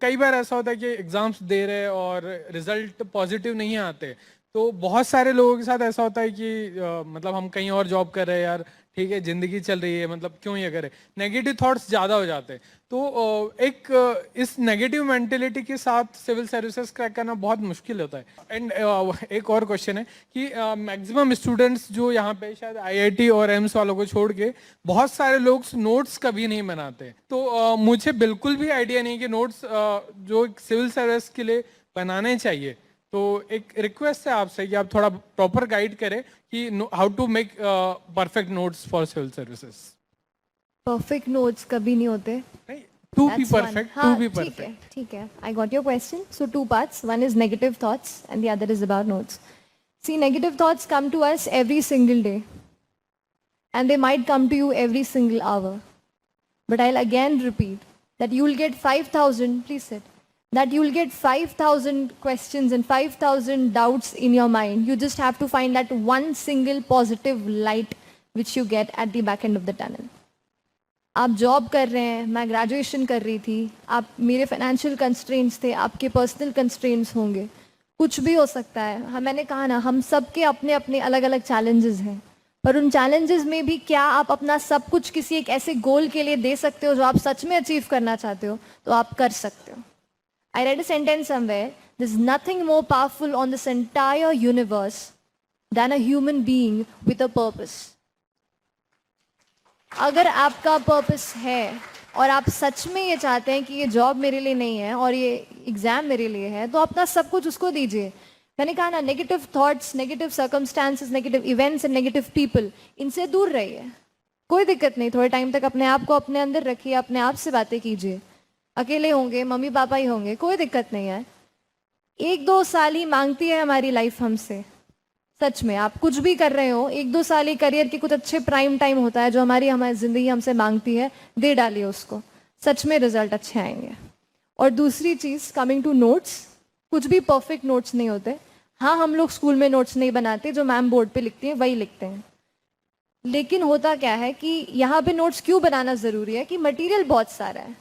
कई बार ऐसा होता है कि एग्जाम्स दे रहे और रिजल्ट पॉजिटिव नहीं आते, तो बहुत सारे लोगों के साथ ऐसा होता है कि मतलब हम कहीं और जॉब कर रहे हैं यार, ठीक है जिंदगी चल रही है, मतलब क्यों ये करें, नेगेटिव थॉट्स ज़्यादा हो जाते हैं। तो इस नेगेटिव मेंटेलिटी के साथ सिविल सर्विसेज क्रैक करना बहुत मुश्किल होता है। एंड एक और क्वेश्चन है कि मैक्सिमम स्टूडेंट्स जो यहाँ पे शायद आईआईटी और एम्स वालों को छोड़ के बहुत सारे लोग नोट्स कभी नहीं बनाते, तो मुझे बिल्कुल भी आइडिया नहीं कि नोट्स जो सिविल सर्विस के लिए बनाने चाहिए। तो एक रिक्वेस्ट है आपसे कि आप थोड़ा प्रॉपर गाइड करें कि how to make perfect notes for civil services. Perfect notes कभी नहीं होते। नहीं, to be That's one. Perfect, to हाँ बी ठीक है परफेक्ट। ठीक है, I got your question. So two parts. One is negative thoughts and the other is about notes. See, negative thoughts come to us every single day and they might come to you every single hour. But I'll again repeat that you'll get 5,000, please sit, that you'll get 5,000 questions and 5,000 doubts in your mind. You just have to find that one single positive light which you get at the back end of the tunnel. आप job कर रहे हैं, मैं graduation कर रही थी, आप मेरे फाइनेंशियल कंस्ट्रेंट्स थे, आपके पर्सनल कंस्ट्रेंट्स होंगे, कुछ भी हो सकता है। मैंने कहा ना, हम सबके अपने अपने अलग अलग चैलेंजेस हैं, पर उन चैलेंजेस में भी क्या आप अपना सब कुछ किसी एक ऐसे गोल के लिए दे सकते हो जो आप सच में अचीव करना चाहते हो, तो आप कर सकते हो। I read a sentence somewhere, there is nothing more powerful on this entire universe than a human being with a purpose. अगर आपका पर्पस है और आप सच में ये चाहते हैं कि ये जॉब मेरे लिए नहीं है और ये एग्ज़ाम मेरे लिए है, तो अपना सब कुछ उसको दीजिए। मैंने कहा ना, negative thoughts, negative circumstances, negative events and negative people, इनसे दूर रहिए। कोई दिक्कत नहीं, थोड़े टाइम तक अपने आप को अपने अंदर रखिए, अपने आप से बातें कीजिए। अकेले होंगे, मम्मी पापा ही होंगे, कोई दिक्कत नहीं है। 1-2 साल ही मांगती है हमारी लाइफ हमसे। सच में आप कुछ भी कर रहे हो, 1-2 साल ही करियर के कुछ अच्छे प्राइम टाइम होता है जो हमारी जिंदगी हमसे मांगती है, दे डालिए उसको, सच में रिजल्ट अच्छे आएंगे। और दूसरी चीज़, कमिंग टू नोट्स, कुछ भी परफेक्ट नोट्स नहीं होते। हाँ, हम लोग स्कूल में नोट्स नहीं बनाते, जो मैम बोर्ड पे लिखती हैं वही लिखते हैं। लेकिन होता क्या है कि यहाँ पे नोट्स क्यों बनाना ज़रूरी है कि मटेरियल बहुत सारा है,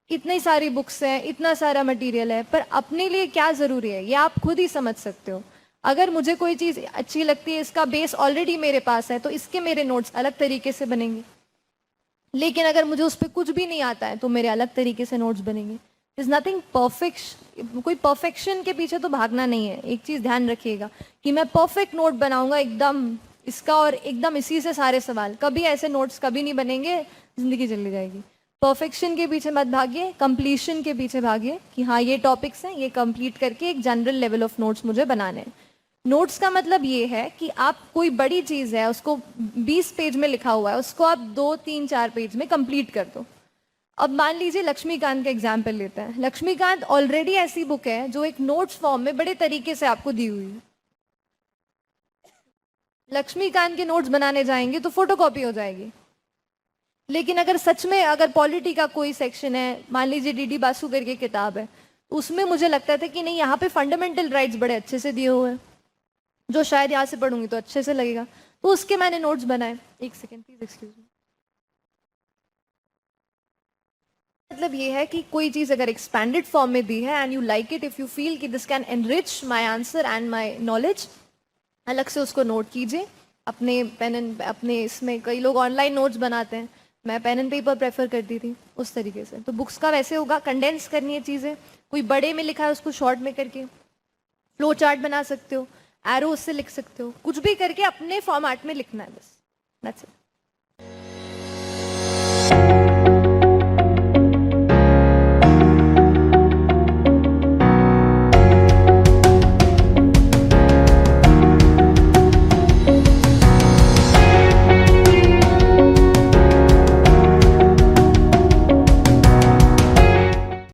इतनी सारी बुक्स हैं, इतना सारा मटेरियल है, पर अपने लिए क्या ज़रूरी है ये आप खुद ही समझ सकते हो। अगर मुझे कोई चीज़ अच्छी लगती है, इसका बेस ऑलरेडी मेरे पास है, तो इसके मेरे नोट्स अलग तरीके से बनेंगे। लेकिन अगर मुझे उस पर कुछ भी नहीं आता है, तो मेरे अलग तरीके से नोट्स बनेंगे। इज नथिंग परफेक्ट, कोई परफेक्शन के पीछे तो भागना नहीं है। एक चीज़ ध्यान रखिएगा कि मैं परफेक्ट नोट बनाऊंगा एकदम इसका और एकदम इसी से सारे सवाल, कभी ऐसे नोट्स कभी नहीं बनेंगे, जिंदगी चली जाएगी। परफेक्शन के पीछे मत भागिए, कंप्लीशन के पीछे भागिए कि हाँ ये टॉपिक्स हैं, ये कंप्लीट करके एक जनरल लेवल ऑफ नोट्स मुझे बनाने हैं। नोट्स का मतलब ये है कि आप कोई बड़ी चीज़ है, उसको 20 पेज में लिखा हुआ है, उसको आप 2-3-4 पेज में कंप्लीट कर दो। अब मान लीजिए लक्ष्मीकांत का एग्जाम्पल लेते हैं। लक्ष्मीकांत ऑलरेडी ऐसी बुक है जो एक नोट्स फॉर्म में बड़े तरीके से आपको दी हुई है। लक्ष्मीकांत के नोट्स बनाने जाएंगे तो फोटोकॉपी हो जाएगी। लेकिन अगर सच में अगर पॉलिटी का कोई सेक्शन है, मान लीजिए डीडी बासु करके किताब है, उसमें मुझे लगता था कि नहीं यहाँ पे फंडामेंटल राइट्स बड़े अच्छे से दिए हुए हैं, जो शायद यहाँ से पढ़ूंगी तो अच्छे से लगेगा, तो उसके मैंने नोट्स बनाए। एक सेकेंड प्लीज, एक्सक्यूज मी। मतलब ये है कि कोई चीज़ अगर एक्सपैंडेड फॉर्म में दी है and you like it, if you feel कि this can enrich my answer and my knowledge, अलग से उसको नोट कीजिए अपने पेन एंड अपने इसमें। कई लोग ऑनलाइन नोट्स बनाते हैं, मैं पेन एंड पेपर प्रेफर करती थी उस तरीके से। तो बुक्स का वैसे होगा, कंडेंस करनी है चीज़ें, कोई बड़े में लिखा है उसको शॉर्ट में करके फ्लो चार्ट बना सकते हो, एरो उससे लिख सकते हो, कुछ भी करके अपने फॉर्मेट में लिखना है बस, दैट्स इट।